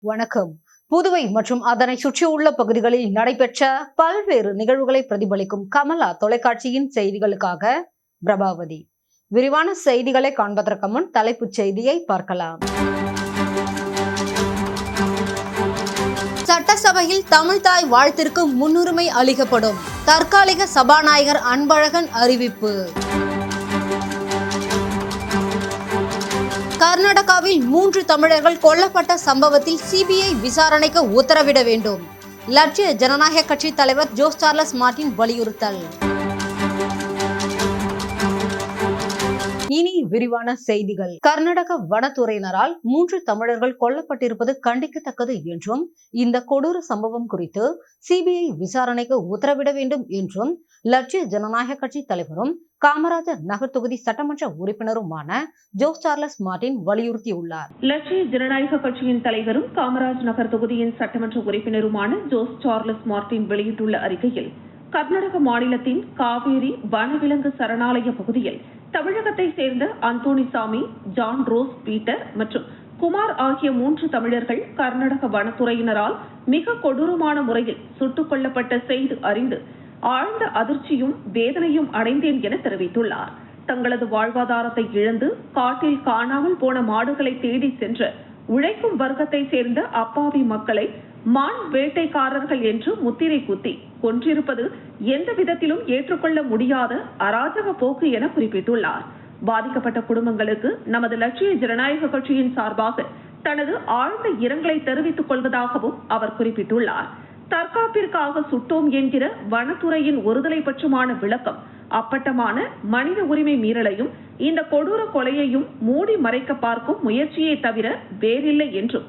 வணக்கம். புதுவை மற்றும் அதனை சுற்றியுள்ள பகுதிகளில் நடைபெற்ற பல்வேறு நிகழ்வுகளை பிரதிபலிக்கும் கமலா தொலைக்காட்சியின் செய்திகளுக்காக பிரபாவதி. விரிவான செய்திகளை காண்பதற்கு முன் தலைப்புச் செய்தியை பார்க்கலாம். சட்டசபையில் தமிழ்தாய் வாழ்த்திற்கு முன்னுரிமை அளிக்கப்படும். தற்காலிக சபாநாயகர் அன்பழகன் அறிவிப்பு. கர்நாடகாவில் 3 தமிழர்கள் கொல்லப்பட்ட சம்பவத்தில் சிபிஐ விசாரணைக்கு உத்தரவிட வேண்டும். லட்சிய ஜனநாயக கட்சி தலைவர் ஜோஸ் சார்லஸ் மார்டின் வலியுறுத்தல். இனி விரிவான செய்திகள். கர்நாடக வனத்துறையினரால் 3 தமிழர்கள் கொல்லப்பட்டிருப்பது கண்டிக்கத்தக்கது என்றும் இந்த கொடூர சம்பவம் குறித்து சிபிஐ விசாரணைக்கு உத்தரவிட வேண்டும் என்றும் லட்சிய ஜனநாயக கட்சி தலைவரும் காமராஜர் நகர் தொகுதி சட்டமன்ற உறுப்பினருமான ஜோஸ் சார்லஸ் மார்டின் வலியுறுத்தியுள்ளார். லட்சிய ஜனநாயக கட்சியின் தலைவரும் காமராஜ் நகர் தொகுதியின் சட்டமன்ற உறுப்பினருமான ஜோஸ் சார்லஸ் மார்டின் வெளியிட்டுள்ள அறிக்கையில், கர்நாடக மாநிலத்தின் காவேரி வனவிலங்கு சரணாலய பகுதியில் தமிழகத்தை சேர்ந்த அந்தோணிசாமி, ஜான் ரோஸ் பீட்டர் மற்றும் குமார் ஆகிய 3 தமிழர்கள் கர்நாடக வனத்துறையினரால் மிக கொடூரமான முறையில் சுட்டுக் கொல்லப்பட்ட செய்து அறிந்து ஆழ்ந்த அதிர்ச்சியும் வேதனையும் அடைந்தேன் என தெரிவித்துள்ளார். தங்களது வாழ்வாதாரத்தை இழந்து காட்டில் காணாமல் போன மாடுகளை தேடி சென்ற உழைக்கும் வர்க்கத்தை சேர்ந்த அப்பாவி மக்களை மான் வேட்டைக்காரர்கள் என்று முத்திரை குத்தி கொன்றிருப்பது எந்த விதத்திலும் ஏற்றுக்கொள்ள முடியாத அராஜக போக்கு என குறிப்பிட்டுள்ளார். பாதிக்கப்பட்ட குடும்பங்களுக்கு நமது லட்சிய ஜனநாயக கட்சியின் சார்பாக தனது ஆழ்ந்த இரங்கலை தெரிவித்துக் கொள்வதாகவும் அவர் குறிப்பிட்டுள்ளார். தற்காப்பிற்காக சுட்டோம் என்கிற வனத்துறையின் ஒருதலை பட்சமான விளக்கம் அப்பட்டமான மனித உரிமை மீறலையும் இந்த கொடூர கொலையையும் மூடி மறைக்க பார்க்கும் முயற்சியை தவிர வேறில்லை என்றும்,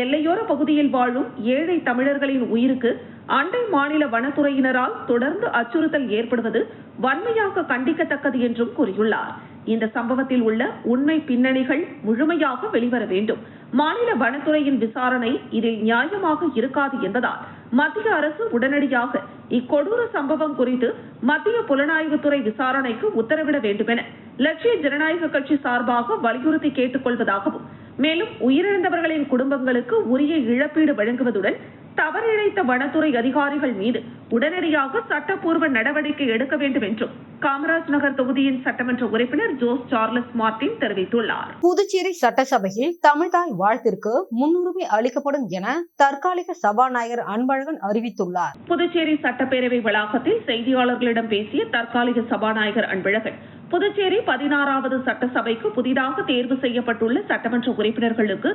எல்லையோர பகுதியில் வாழும் ஏழை தமிழர்களின் உயிருக்கு அண்டை மாநில வனத்துறையினரால் தொடர்ந்து அச்சுறுத்தல் ஏற்படுவது வன்மையாக கண்டிக்கத்தக்கது என்றும் கூறியுள்ளார். இந்த சம்பவத்தில் உள்ள உண்மை பின்னணிகள் முழுமையாக வெளிவர வேண்டும். மாநில வனத்துறையின் விசாரணை இதில் நியாயமாக இருக்காது என்பதால் மத்திய அரசு உடனடியாக இக்கொடூர சம்பவம் குறித்து மத்திய புலனாய்வுத்துறை விசாரணைக்கு உத்தரவிட வேண்டும் என லட்சிய ஜனநாயக கட்சி சார்பாக வலியுறுத்தி கேட்டுக் கொள்வதாகவும், மேலும் உயிரிழந்தவர்களின் குடும்பங்களுக்கு உரிய இழப்பீடு வழங்குவதுடன் தவறிழைத்த வனத்துறை அதிகாரிகள் மீது உடனடியாக சட்டப்பூர்வ நடவடிக்கை எடுக்க வேண்டும் என்றும் காமராஜ் நகர் தொகுதியின் சட்டமன்ற உறுப்பினர் ஜோஸ் சார்லஸ் மார்டின் தெரிவித்துள்ளார். புதுச்சேரி சட்டசபையில் தமிழ்தாய் வாழ்த்திற்கு முன்னுரிமை அளிக்கப்படும் என தற்காலிக சபாநாயகர் அன்பழகன் அறிவித்துள்ளார். புதுச்சேரி சட்டப்பேரவை வளாகத்தில் செய்தியாளர்களிடம் பேசிய தற்காலிக சபாநாயகர் அன்பழகன், புதுச்சேரி 16வது சட்டசபைக்கு புதிதாக தேர்வு செய்யப்பட்டுள்ள சட்டமன்ற உறுப்பினர்களுக்கு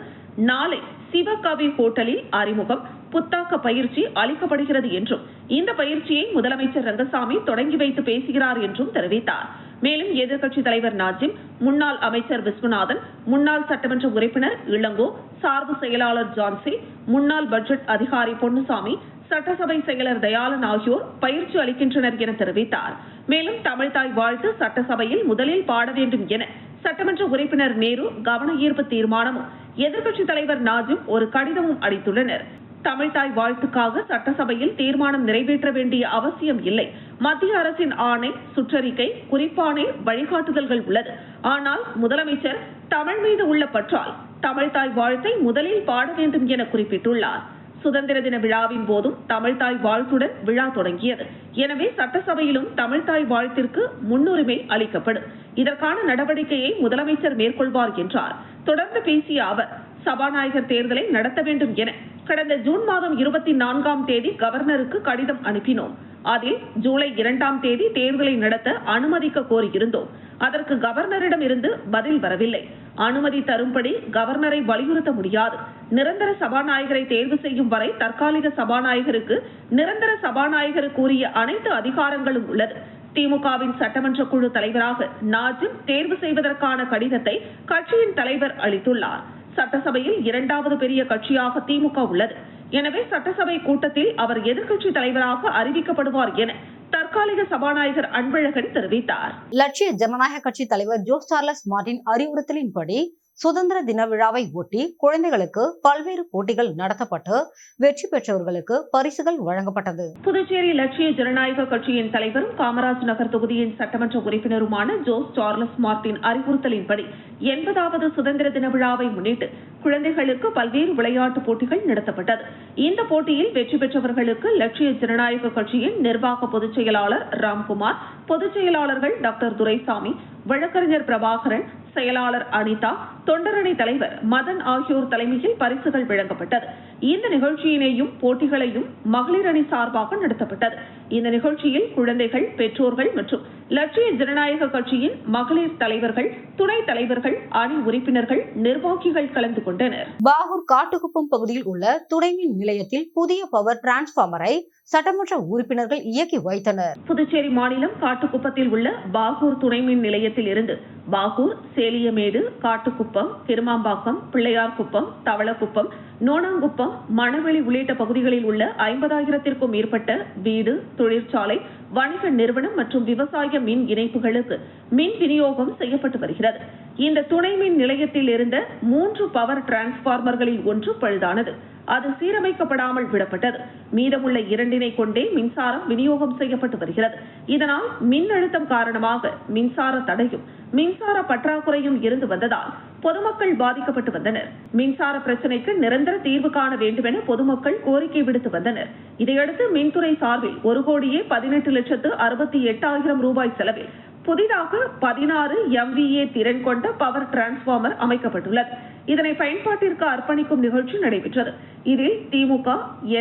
நாளை சிவகவி ஹோட்டலில் அறிமுகம், புத்தாக்க பயிற்சி அளிக்கப்படுகிறது என்றும், இந்த பயிற்சியை முதலமைச்சர் ரங்கசாமி தொடங்கி வைத்து பேசுகிறார் என்றும் தெரிவித்தார். மேலும் எதிர்க்கட்சித் தலைவர் நாஜிம், முன்னாள் அமைச்சர் விஸ்வநாதன், முன்னாள் சட்டமன்ற உறுப்பினர் இளங்கோ, சார்பு செயலாளர் ஜான்சி, முன்னாள் பட்ஜெட் அதிகாரி பொன்னுசாமி, சட்டசபை செயலர் தயாளன் ஆகியோர் பயிற்சி அளிக்கின்றனர் என தெரிவித்தார். மேலும் தமிழ்தாய் வாழ்த்து சட்டசபையில் முதலில் பாட வேண்டும் என சட்டமன்ற உறுப்பினர் நேரு கவன ஈர்ப்பு தீர்மானமும் எதிர்க்கட்சித் தலைவர் நாஜிம் ஒரு கடிதமும் அளித்துள்ளனர். தமிழ்தாய் வாழ்த்துக்காக சட்டசபையில் தீர்மானம் நிறைவேற்ற வேண்டிய அவசியம் இல்லை. மத்திய அரசின் ஆணை, சுற்றறிக்கை, குறிப்பாணை, வழிகாட்டுதல்கள் உள்ளது. ஆனால் முதலமைச்சர் தமிழ் மீது உள்ள பற்றால் தமிழ்தாய் வாழ்த்தை முதலில் பாட வேண்டும் என குறிப்பிட்டுள்ளார். சுதந்திர தின விழாவின் போதும் தமிழ்தாய் வாழ்த்துடன் விழா தொடங்கியது. எனவே சட்டசபையிலும் தமிழ்தாய் வாழ்த்திற்கு முன்னுரிமை அளிக்கப்படும். இதற்கான நடவடிக்கையை முதலமைச்சர் மேற்கொள்வார் என்றார். தொடர்ந்து பேசிய அவர், சபாநாயகர் தேர்தலை நடத்த வேண்டும் என கடந்த ஜூன் மாதம் 24ஆம் தேதி கவர்னருக்கு கடிதம் அனுப்பினோம். அதில் ஜூலை 2ஆம் தேதி தேர்தலை நடத்த அனுமதிக்க கோரியிருந்தோம். அதற்கு கவர்னரிடம் இருந்து பதில் வரவில்லை. அனுமதி தரும்படி கவர்னரை வலியுறுத்த முடியாது. நிரந்தர சபாநாயகரை தேர்வு செய்யும் வரை தற்காலிக சபாநாயகருக்கு நிரந்தர சபாநாயகருக்கு உரிய அனைத்து அதிகாரங்களும் உள்ளது. திமுகவின் சட்டமன்ற குழு தலைவராக நாஜிம் தேர்வு செய்வதற்கான கடிதத்தை கட்சியின் தலைவர் அளித்துள்ளார். சட்டசபையில் 2வது பெரிய கட்சியாக திமுக உள்ளது. எனவே சட்டசபை கூட்டத்தில் அவர் எதிர்க்கட்சி தலைவராக அறிவிக்கப்படுவார் என தற்காலிக சபாநாயகர் அன்பழகன் தெரிவித்தார். லட்சிய ஜனநாயக கட்சி தலைவர் ஜோஸ் சார்லஸ் மார்டின் அறிவுறுத்தலின்படி சுதந்திர தின விழாவை ஒட்டி குழந்தைகளுக்கு பல்வேறு போட்டிகள் நடத்தப்பட்டு வெற்றி பெற்றவர்களுக்கு பரிசுகள் வழங்கப்பட்டது. புதுச்சேரி லட்சிய ஜனநாயக கட்சியின் தலைவரும் காமராஜ் நகர் தொகுதியின் சட்டமன்ற உறுப்பினருமான ஜோஸ் சார்லஸ் மார்டின் அறிவுறுத்தலின்படி 80வது சுதந்திர தின விழாவை முன்னிட்டு குழந்தைகளுக்கு பல்வேறு விளையாட்டு போட்டிகள் நடத்தப்பட்டது. இந்த போட்டியில் வெற்றி பெற்றவர்களுக்கு லட்சிய ஜனநாயக கட்சியின் நிர்வாக பொதுச் செயலாளர் ராம்குமார், பொதுச் செயலாளர்கள் டாக்டர் துரைசாமி, வழக்கறிஞர் பிரபாகரன், செயலாளர் அனிதா, தொண்டரணி தலைவர் மதன் ஆகியோர் தலைமையில் பரிசுகள் வழங்கப்பட்டது. இந்த நிகழ்ச்சியினையும் போட்டிகளையும் மகளிர் அணி சார்பாக நடத்தப்பட்டது. இந்த நிகழ்ச்சியில் குழந்தைகள், பெற்றோர்கள் மற்றும் லட்சிய ஜனநாயக கட்சியின் மகளிர் தலைவர்கள், துணைத் தலைவர்கள், அணி உறுப்பினர்கள், நிர்வாகிகள் கலந்து கொண்டனர். பாகூர் காட்டுக்குப்பம் பகுதியில் உள்ள துணைமின் நிலையத்தில் புதிய பவர் டிரான்ஸ்பார்மரை சட்டமன்ற உறுப்பினர்கள் இயக்கி வைத்தனர். புதுச்சேரி மாநிலம் காட்டுக்குப்பத்தில் உள்ள பாகூர் துணைமின் நிலையத்தில் இருந்து பாகூர், சேலியமேடு, காட்டுக்குப்பம், கிருமாம்பாக்கம், பிள்ளையார்குப்பம், தவளக்குப்பம், நோனாங்குப்பம், மணவெளி உள்ளிட்ட பகுதிகளில் உள்ள 50,000த்திற்கும் மேற்பட்ட வீடு, தொழிற்சாலை, வணிக நிறுவனம் மற்றும் விவசாய மின் இணைப்புகளுக்கு மின் விநியோகம் செய்யப்பட்டு வருகிறது. இந்த துணை மின் நிலையத்தில் இருந்த 3 பவர் டிரான்ஸ்பார்மர்களில் ஒன்று பழுதானது. அது சீரமைக்கப்படாமல் விடப்பட்டது. மீதமுள்ள 2 கொண்டே மின்சாரம் விநியோகம் செய்யப்பட்டு வருகிறது. இதனால் மின் அழுத்தம் காரணமாக மின்சார தடையும் மின்சார பற்றாக்குறையும் இருந்து வந்ததால் பொதுமக்கள் பாதிக்கப்பட்டு வந்தனர். மின்சார பிரச்சினைக்கு நிரந்தர தீர்வு காண வேண்டும் என பொதுமக்கள் கோரிக்கை விடுத்து வந்தனர். இதையடுத்து மின்துறை சார்பில் 1,18,68,000 ரூபாய் செலவில் புதிதாக 16 MVA திறன் கொண்ட பவர் டிரான்ஸ்பார்மர் அமைக்கப்பட்டுள்ளது. இதனை பயன்பாட்டிற்கு அர்ப்பணிக்கும் நிகழ்ச்சி நடைபெற்றது. இதில் திமுக,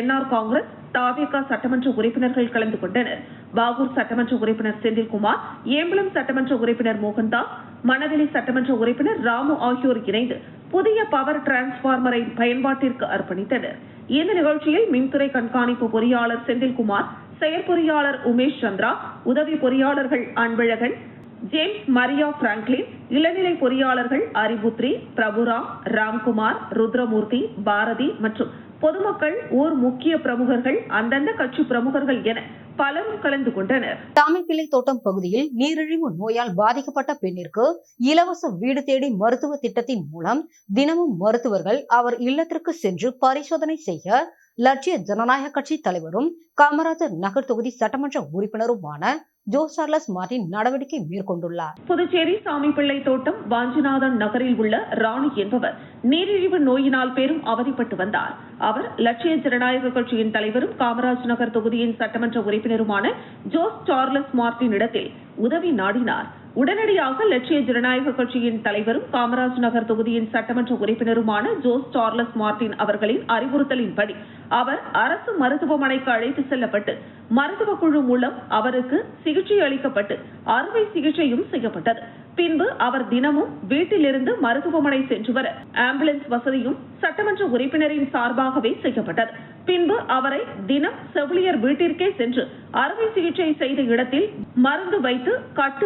NR காங்கிரஸ், தாவேகா சட்டமன்ற உறுப்பினர்கள் கலந்து கொண்டனர். பாகூர் சட்டமன்ற உறுப்பினர் செந்தில்குமார், ஏம்பலம் சட்டமன்ற உறுப்பினர் மோகன்தாஸ், மணவெளி சட்டமன்ற உறுப்பினர் ராமு ஆகியோர் இணைந்து புதிய பவர் டிரான்ஸ்பார்மரை பயன்பாட்டிற்கு அர்ப்பணித்தனர். இந்த நிகழ்ச்சியில் மின்துறை கண்காணிப்பு பொறியாளர் செந்தில்குமார், செயற்பொறியாளர் உமேஷ் சந்திரா, உதவி பொறியாளர்கள் அன்பழகன், ஜேம்ஸ் மரியா பிராங்க்லின், இளநிலை பொறியாளர்கள் அரிபுத்ரி, பிரபுராம், ராம்குமார், ருத்ரமூர்த்தி, பாரதி மற்றும் பொதுமக்கள், ஊர் முக்கிய பிரமுகர்கள், அந்தந்த கட்சி பிரமுகர்கள் என பலரும் கலந்து கொண்டனர். தாமிப்பிள்ளை தோட்டம் பகுதியில் நீரிழிவு நோயால் பாதிக்கப்பட்ட பெண்ணிற்கு இலவச வீடு தேடி மருத்துவ திட்டத்தின் மூலம் தினமும் மருத்துவர்கள் அவர் இல்லத்திற்கு சென்று பரிசோதனை செய்ய லட்சிய ஜனநாயக கட்சி தலைவரும் காமராஜர் நகர் தொகுதி சட்டமன்ற உறுப்பினருமான ஜோஸ் சார்லஸ் மார்டின் நடவடிக்கை மேற்கொண்டுள்ளார். புதுச்சேரி சாமிப்பிள்ளை தோட்டம் வாஞ்சிநாதன் நகரில் உள்ள ராணி என்பவர் நீரிழிவு நோயினால் பெரும் அவதிப்பட்டு வந்தார். அவர் லட்சிய ஜனநாயக கட்சியின் தலைவரும் காமராஜ் நகர் தொகுதியின் சட்டமன்ற உறுப்பினருமான ஜோஸ் சார்லஸ் மார்டின் இடத்தில் உதவி நாடினார். உடனடியாக லட்சிய ஜனநாயக கட்சியின் தலைவரும் காமராஜ் நகர் தொகுதியின் சட்டமன்ற உறுப்பினருமான ஜோஸ் சார்லஸ் மார்டின் அவர்களின் அறிவுறுத்தலின்படி அவர் அரசு மருத்துவமனைக்கு அழைத்து செல்லப்பட்டு மருத்துவ குழு மூலம் அவருக்கு சிகிச்சை அளிக்கப்பட்டு அறுவை சிகிச்சையும் செய்யப்பட்டது. பின்பு அவர் தினமும் வீட்டிலிருந்து மருத்துவமனை சென்று வர ஆம்புலன்ஸ் வசதியும் சட்டமன்ற உறுப்பினரின் சார்பாகவே செய்யப்பட்டது. பின்பு அவரை தினம் செவிலியர் வீட்டிற்கே சென்று அறுவை சிகிச்சை செய்த இடத்தில் மருந்து வைத்து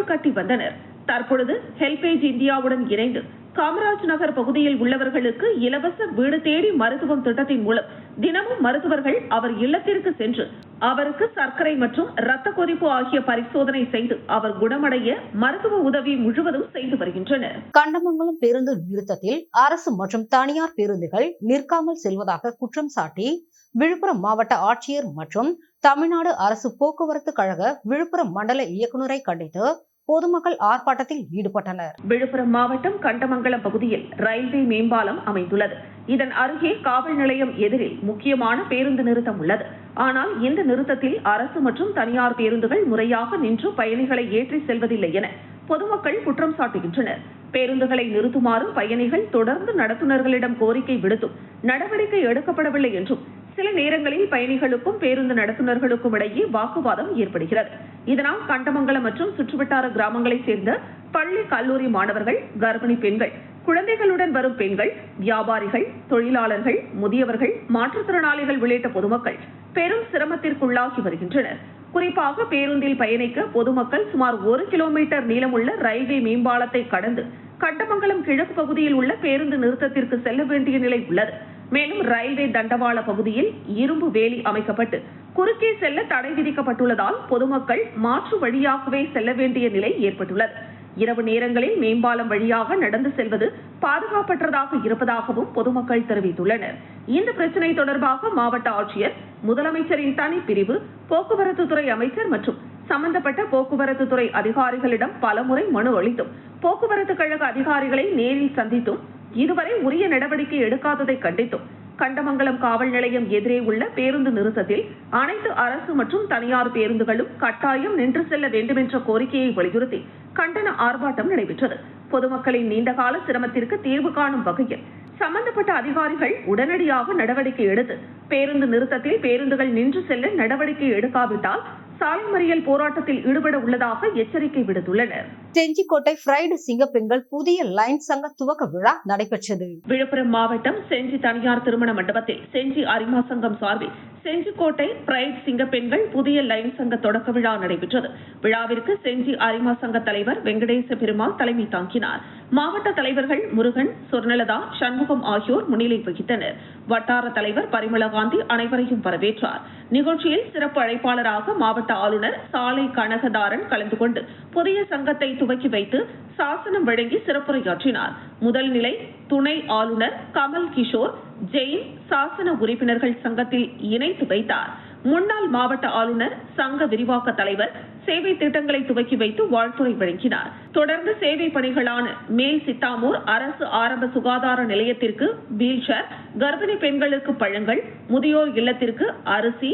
கட்டி வந்தனர். தற்பொழுது ஹெல்பேஜ் இந்தியாவுடன் இணைந்து காமராஜ் நகர் பகுதியில் உள்ளவர்களுக்கு இலவச வீடு தேடி மருத்துவம் திட்டத்தின் மூலம் தினமும் மருத்துவர்கள் அவர் இல்லத்திற்கு சென்று அவருக்கு சர்க்கரை மற்றும் இரத்த கொதிப்பு ஆகிய பரிசோதனை செய்து அவர் குணமடைய மருத்துவ உதவி முழுவதும் செய்து வருகின்றனர். கண்டமங்கலம் பேருந்து நிறுத்தத்தில் அரசு மற்றும் தனியார் பேருந்துகள் நிற்காமல் செல்வதாக குற்றம் சாட்டி விழுப்புரம் மாவட்ட ஆட்சியர் மற்றும் தமிழ்நாடு அரசு போக்குவரத்து கழக விழுப்புரம் மண்டல இயக்குநரை கண்டித்து பொதுமக்கள் ஆர்ப்பாட்டத்தில் ஈடுபட்டனர். விழுப்புரம் மாவட்டம் கண்டமங்கலம் பகுதியில் ரயில்வே மேம்பாலம் அமைந்துள்ளது. இதன் அருகே காவல் நிலையம் எதிரில் முக்கியமான பேருந்து நிறுத்தம் உள்ளது. ஆனால் இந்த நிறுத்தத்தில் அரசு மற்றும் தனியார் பேருந்துகள் முறையாக நின்று பயணிகளை ஏற்றி செல்வதில்லை என பொதுமக்கள் குற்றம் சாட்டுகின்றனர். பேருந்துகளை நிறுத்துமாறு பயணிகள் தொடர்ந்து நடத்துனர்களிடம் கோரிக்கை விடுத்தும் நடவடிக்கை எடுக்கப்படவில்லை என்றும் சில நேரங்களில் பயணிகளுக்கும் பேருந்து நடத்துனர்களுக்கும் இடையே வாக்குவாதம் ஏற்படுகிறது. இதனால் கண்டமங்கலம் மற்றும் சுற்றுவட்டார கிராமங்களைச் சேர்ந்த பள்ளி, கல்லூரி மாணவர்கள், கர்ப்பிணி பெண்கள், குழந்தைகளுடன் வரும் பெண்கள், வியாபாரிகள், தொழிலாளர்கள், முதியவர்கள், மாற்றுத்திறனாளிகள் உள்ளிட்ட பொதுமக்கள் பெரும் சிரமத்திற்குள்ளாகி வருகின்றனர். குறிப்பாக பேருந்தில் பயணிக்க பொதுமக்கள் சுமார் 1 கிலோமீட்டர் நீளமுள்ள ரயில்வே மேம்பாலத்தை கடந்து கண்டமங்கலம் கிழக்கு பகுதியில் உள்ள பேருந்து நிறுத்தத்திற்கு செல்ல வேண்டிய நிலை உள்ளது. மேலும் ரயில்வே தண்டவாள பகுதியில் இரும்பு வேலி அமைக்கப்பட்டு குறுக்கே செல்ல தடை விதிக்கப்பட்டுள்ளதால் பொதுமக்கள் மாற்று வழியாகவே செல்ல வேண்டிய நிலை ஏற்பட்டுள்ளது. இரவு நேரங்களில் மேம்பாலம் வழியாக நடந்து செல்வது பாதுகாப்பற்றதாக இருப்பதாகவும் பொதுமக்கள் தெரிவித்துள்ளனர். இந்த பிரச்சினை தொடர்பாக மாவட்ட ஆட்சியர், முதலமைச்சரின் தனிப்பிரிவு, போக்குவரத்து துறை அமைச்சர் மற்றும் சம்பந்தப்பட்ட போக்குவரத்து துறை அதிகாரிகளிடம் பலமுறை மனு அளித்தும் போக்குவரத்து கழக அதிகாரிகளை நேரில் சந்தித்தும் இதுவரை உரிய நடவடிக்கை எடுக்காததை கண்டித்தும் கண்டமங்கலம் காவல் நிலையம் எதிரே உள்ள பேருந்து நிறுத்தத்தில் அனைத்து அரசு மற்றும் தனியார் பேருந்துகளும் கட்டாயம் நின்று செல்ல வேண்டுமென்ற கோரிக்கையை வலியுறுத்தி கண்டன ஆர்ப்பாட்டம் நடைபெற்றது. பொதுமக்களின் நீண்டகால சிரமத்திற்கு தீர்வு காணும் வகையில் சம்பந்தப்பட்ட அதிகாரிகள் உடனடியாக நடவடிக்கை எடுத்து பேருந்து நிறுத்தத்தில் பேருந்துகள் நின்று செல்ல நடவடிக்கை எடுக்காவிட்டால் சாலை மறியல் போராட்டத்தில் ஈடுபட உள்ளதாக எச்சரிக்கை விடுத்துள்ளனர். செஞ்சிக்கோட்டை பிரைடு சிங்கப்பெண்கள் புதிய லைன் சங்க துவக்க விழா நடைபெற்றது. விழுப்புரம் மாவட்டம் செஞ்சி தனியார் திருமண மண்டபத்தில் செஞ்சி அரிமா சங்கம் சார்பில் செஞ்சிக்கோட்டை பிரைட் சிங்கப்பெண்கள் புதிய லைன் சங்க தொடக்க விழா நடைபெற்றது. விழாவிற்கு செஞ்சி அரிமா சங்க தலைவர் வெங்கடேச பெருமாள் தலைமை தாங்கினார். மாவட்ட தலைவர்கள் முருகன், சொர்ணலதா, சண்முகம் ஆகியோர் முன்னிலை வகித்தனர். வட்டார தலைவர் பரிமளகாந்தி அனைவரையும் வரவேற்றார். நிகழ்ச்சியில் சிறப்பு அழைப்பாளராக மாவட்ட ஆளுநர் சாலை கனகதாரன் கலந்து கொண்டு புதிய சங்கத்தை துவக்கி வைத்து சாசனம் வழங்கி சிறப்புரையாற்றினார். முதல் நிலை துணை ஆளுநர் கமல் கிஷோர் ஜெயின் சாசன உறுப்பினர்கள் சங்கத்தில் இணைத்து வைத்தார். முன்னாள் மாவட்ட ஆளுநர் சங்க விரிவாக்க தலைவர் சேவை திட்டங்களை துவக்கி வைத்து வாழ்த்துரை வழங்கினார். தொடர்ந்து சேவை பணிகளான மேல் சித்தாமூர் அரசு ஆரம்ப சுகாதார நிலையத்திற்கு வீல்சேர், கர்ப்பிணி பெண்களுக்கு பழங்கள், முதியோர் இல்லத்திற்கு அரிசி,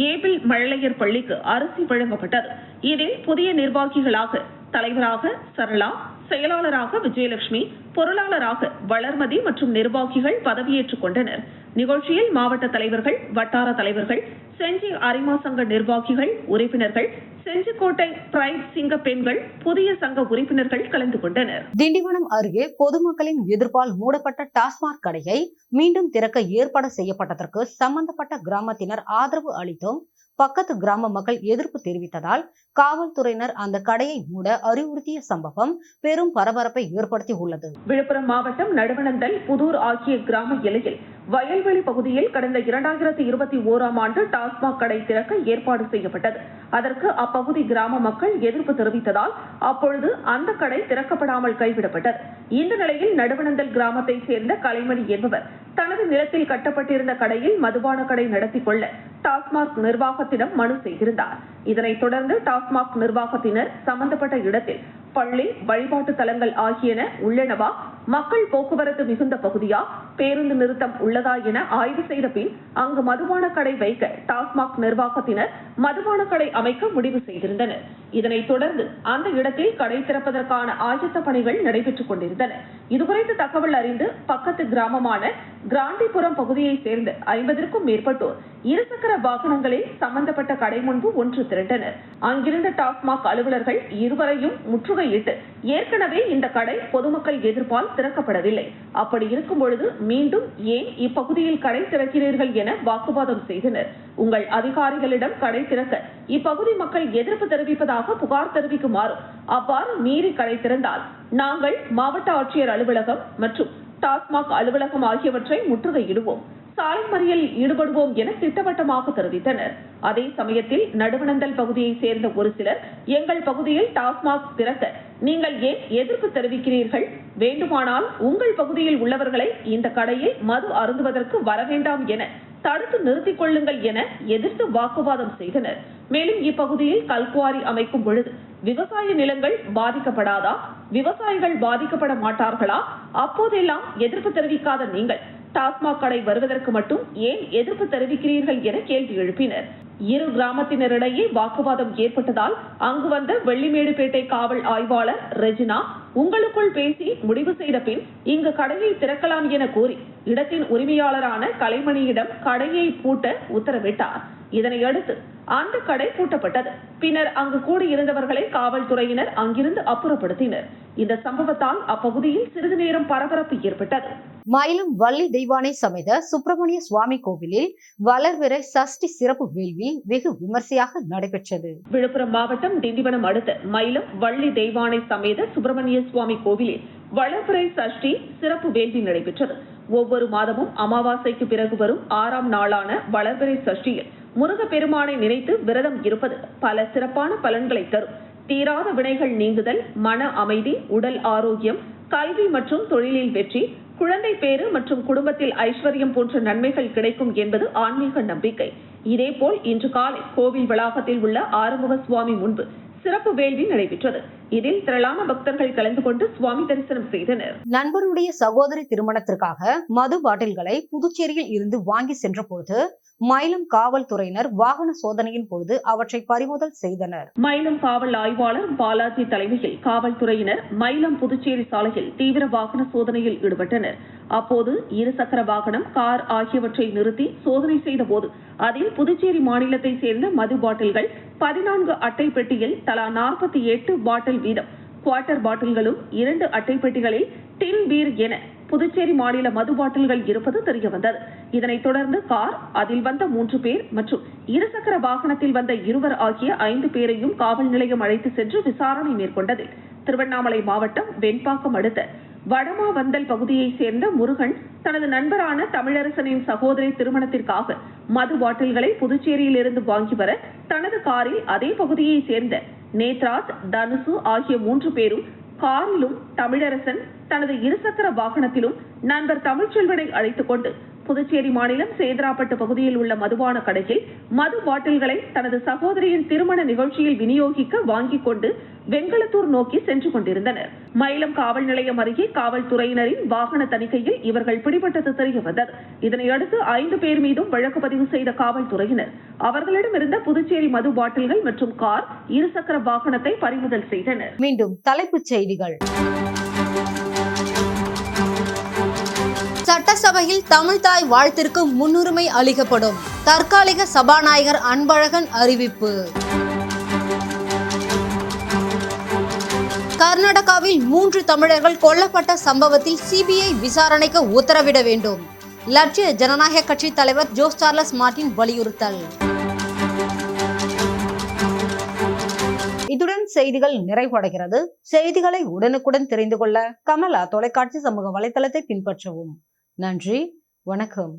ஏபிள் மழலையர் பள்ளிக்கு அரிசி வழங்கப்பட்டது. இதில் புதிய நிர்வாகிகளாக தலைவராக சரளா, செயலாளராக விஜயலட்சுமி, பொருளாளராக வளர்மதி மற்றும் நிர்வாகிகள் பதவியேற்றுக் கொண்டனர். நிகழ்ச்சியில் மாவட்ட தலைவர்கள், வட்டார தலைவர்கள், செஞ்சி அரிமா சங்க நிர்வாகிகள், உறுப்பினர்கள், செஞ்சிக்கோட்டை பிரைட் சிங்க பெண்கள் புதிய சங்க உறுப்பினர்கள் கலந்து கொண்டனர். திண்டிவனம் அருகே பொதுமக்களின் எதிர்ப்பால் மூடப்பட்ட டாஸ்மாக் கடையை மீண்டும் திறக்க ஏற்பாடு செய்யப்பட்டதற்கு சம்பந்தப்பட்ட கிராமத்தினர் ஆதரவு அளித்தும் பக்கத்து கிராம மக்கள் எதிர்ப்பு தெரிவித்ததால் காவல்துறையினர் அந்த கடையை மூட அறிவுறுத்திய சம்பவம் பெரும் பரபரப்பை ஏற்படுத்தி உள்ளது. விழுப்புரம் மாவட்டம் நடுவனந்தல், புதூர் ஆகிய கிராம எல்லையில் வயல்வெளி பகுதியில் கடந்த 2021ஆம் ஆண்டு டாஸ்மாக் கடை திறக்க ஏற்பாடு செய்யப்பட்டது. அதற்கு அப்பகுதி கிராம மக்கள் எதிர்ப்பு தெரிவித்ததால் அப்பொழுது அந்த கடை திறக்கப்படாமல் கைவிடப்பட்டது. இந்த நிலையில் நடுவனந்தல் கிராமத்தை சேர்ந்த கலைமணி என்பவர் தனது நிலத்தில் கட்டப்பட்டிருந்த கடையில் மதுபான கடை நடத்தி கொள்ள டாஸ்மாக் நிர்வாகத்திடம் மனு செய்திருந்தார். இதனைத் தொடர்ந்து டாஸ்மாக் நிர்வாகத்தினர் சம்பந்தப்பட்ட இடத்தில் பள்ளி, வழிபாட்டு தலங்கள் ஆகியன உள்ளனவா, மக்கள் போக்குவரத்து மிகுந்த பகுதியா, பேருந்து நிறுத்தம் உள்ளதா என ஆய்வு செய்த பின் அங்கு மதுபான கடை வைக்க டாஸ்மாக் நிர்வாகத்தினர் மதுபான கடை அமைக்க முடிவு செய்திருந்தனர். இதனைத் தொடர்ந்து அந்த இடத்தில் கடை திறப்பதற்கான ஆயத்த பணிகள் நடைபெற்றுக் கொண்டிருந்தன. இதுகுறித்து தகவல் அறிந்து பக்கத்து கிராமமான கிராண்டிபுரம் பகுதியை சேர்ந்த 50க்கும் மேற்பட்டோர் இருசக்கர வாகனங்களில் சம்பந்தப்பட்ட கடை முன்பு ஒன்று திரண்டனர். அங்கிருந்த டாஸ்மாக் அலுவலர்கள் இருவரையும் முற்றுகையிட்டு ஏற்கனவே இந்த கடை பொதுமக்கள் எதிர்ப்பால் திறக்கப்படவில்லை, அப்படி இருக்கும் பொழுது மீண்டும் ஏன் இப்பகுதியில் கடை திறக்கிறீர்கள் என வாக்குவாதம் செய்தனர். உங்கள் அதிகாரிகளிடம் கடை திறக்க இப்பகுதி மக்கள் எதிர்ப்பு தெரிவிப்பதாக புகார் தெரிவிக்குமாறும், அவ்வாறு மீறி கடை திறந்தால் நாங்கள் மாவட்ட ஆட்சியர் அலுவலகம் மற்றும் டாஸ்மாக் அலுவலகம் ஆகியவற்றை முற்றுகையிடுவோம், சாலை மறியலில் ஈடுபடுவோம் என திட்டவட்டமாக தெரிவித்தனர். அதே சமயத்தில் நடுவனந்தல் பகுதியை சேர்ந்த ஒரு சிலர் எங்கள் பகுதியில் டாஸ்மாக் திறக்க நீங்கள் ஏன் எதிர்ப்பு தெரிவிக்கிறீர்கள், வேண்டுமானால் உங்கள் பகுதியில் உள்ளவர்களை இந்த கடையில் மது அருந்துவதற்கு வர வேண்டாம் என தடுத்து நிறுத்திக் கொள்ளுங்கள் என எதிர்த்து வாக்குவாதம் செய்தனர். மேலும் இப்பகுதியில் கல்குவாரி அமைக்கும் பொழுது விவசாய நிலங்கள் பாதிக்கப்படாதா, விவசாயிகள் பாதிக்கப்பட மாட்டார்களா, அப்போதெல்லாம் எதிர்ப்பு தெரிவிக்காத நீங்கள் டாஸ்மாக் கடை வருவதற்கு மட்டும் ஏன் எதிர்ப்பு தெரிவிக்கிறீர்கள் என கேள்வி எழுப்பினர். இரு கிராமத்தினரிடையே வாக்குவாதம் ஏற்பட்டதால் அங்கு வந்த வெள்ளிமேடுபேட்டை காவல் ஆய்வாளர் ரெஜினா உங்களுக்குள் பேசி முடிவு செய்த பின் இங்கு கடையை திறக்கலாம் என கூறி இடத்தின் உரிமையாளரான கலைமணியிடம் கடையை பூட்ட உத்தரவிட்டார். இதனையடுத்து அந்த கடை பூட்டப்பட்டது. பின்னர் அங்கு கூடியிருந்தவர்களை காவல்துறையினர் அங்கிருந்து அப்புறப்படுத்தினர். இந்த சம்பவத்தால் அப்பகுதியில் சிறிது நேரம் பரபரப்பு ஏற்பட்டது. மயிலம் வள்ளி தெய்வானை சமேத சுப்பிரமணிய சுவாமி கோவிலில் வளர்பிறை சஷ்டி சிறப்பு வேள்வி வெகு விமர்சையாக நடைபெற்றது. விழுப்புரம் மாவட்டம் திண்டிவனம் அடுத்த மயிலம் வள்ளி தெய்வானை சமேத சுப்பிரமணிய சுவாமி கோவிலில் வளர்பிறை சஷ்டி சிறப்பு வேள்வி நடைபெற்றது. ஒவ்வொரு மாதமும் அமாவாசைக்கு பிறகு வரும் 6ஆம் நாளான வளர்பிறை சஷ்டியில் முருகப்பெருமானை நினைத்து விரதம் இருப்பது பல சிறப்பான பலன்களை தரும். தீராத வினைகள் நீங்குதல், மன அமைதி, உடல் ஆரோக்கியம், கல்வி மற்றும் தொழிலில் வெற்றி, குழந்தை பேறு மற்றும் குடும்பத்தில் ஐஸ்வர்யம் போன்ற நன்மைகள் கிடைக்கும் என்பது ஆன்மீக நம்பிக்கை. இதேபோல் இன்று காலை கோவில் வளாகத்தில் உள்ள ஆறுமுக சுவாமி முன்பு சிறப்பு வேள்வி நடைபெற்றது. இதில் திரளான பக்தர்கள் கலந்து கொண்டு சுவாமி தரிசனம் செய்தனர். நண்பருடைய சகோதரி திருமணத்திற்காக மது பாட்டில்களை புதுச்சேரியில் இருந்து வாங்கி சென்ற பொழுது மயிலம் காவல்துறையினர் வாகன சோதனையின் பொழுது அவற்றை பறிமுதல் செய்தனர். மயிலம் காவல் ஆய்வாளர் பாலாஜி தலைமையில் காவல்துறையினர் மயிலம் புதுச்சேரி சாலையில் தீவிர வாகன சோதனையில் ஈடுபட்டனர். அப்போது இருசக்கர வாகனம், கார் ஆகியவற்றை நிறுத்தி சோதனை செய்த போது அதில் புதுச்சேரி மாநிலத்தை சேர்ந்த மது பாட்டில்கள் 14 அட்டை பெட்டியில் தலா 48 பாட்டில் வீதம், குவார்ட்டர் பாட்டில்களும் 2 அட்டை பெட்டிகளில் டின் பீர் என புதுச்சேரி மாநில மது பாட்டில்கள் இருப்பது தெரியவந்தது. இதனைத் தொடர்ந்து கார், அதில் வந்த 3 பேர் மற்றும் இருசக்கர வாகனத்தில் வந்த 2 ஆகிய 5 பேரையும் காவல் நிலையம் அழைத்து சென்று விசாரணை மேற்கொண்டதில் திருவண்ணாமலை மாவட்டம் வெண்பாக்கம் அடுத்த வடமாவந்தல் பகுதியைச் சேர்ந்த முருகன் தனது நண்பரான தமிழரசனின் சகோதரி திருமணத்திற்காக மது பாட்டில்களை புதுச்சேரியில் இருந்து வாங்கி வர தனது காரில் அதே பகுதியைச் சேர்ந்த நேத்ராஜ், தனுசு ஆகிய 3 பேரும் காரிலும், தமிழரசன் தனது இருசக்கர வாகனத்திலும் நண்பர் தமிழ்ச்செல்வனை அழைத்துக் கொண்டு புதுச்சேரி மாநிலம் சேதராப்பட்டு பகுதியில் உள்ள மதுபான கடையில் மது பாட்டில்களை தனது சகோதரியின் திருமண நிகழ்ச்சியில் விநியோகிக்க வாங்கிக் கொண்டு வெங்கலத்தூர் நோக்கி சென்று கொண்டிருந்தனர். மயிலம் காவல் நிலையம் அருகே காவல்துறையினரின் வாகன தணிக்கையில் இவர்கள் பிடிபட்டது தெரியவந்தது. இதனையடுத்து 5 பேர் மீதும் வழக்கு பதிவு செய்த காவல்துறையினர் அவர்களிடமிருந்த புதுச்சேரி மது பாட்டில்கள் மற்றும் கார், இருசக்கர வாகனத்தை பறிமுதல் செய்தனர். மீண்டும் தலைப்புச் செய்திகள். சட்டசபையில் தமிழ்தாய் வாழ்த்திற்கு முன்னுரிமை அளிக்கப்படும், தற்காலிக சபாநாயகர் அன்பழகன் அறிவிப்பு. கர்நாடகாவில் 3 தமிழர்கள் கொல்லப்பட்ட சம்பவத்தில் சிபிஐ விசாரணைக்கு உத்தரவிட வேண்டும், லட்சிய ஜனநாயக கட்சி தலைவர் ஜோஸ் சார்லஸ் மார்டின் வலியுறுத்தல். இத்துடன் செய்திகள் நிறைவடைகிறது. செய்திகளை உடனுக்குடன் தெரிந்து கொள்ள கமலா தொலைக்காட்சி சமூக வலைதளத்தை பின்பற்றவும். நன்றி, வணக்கம்.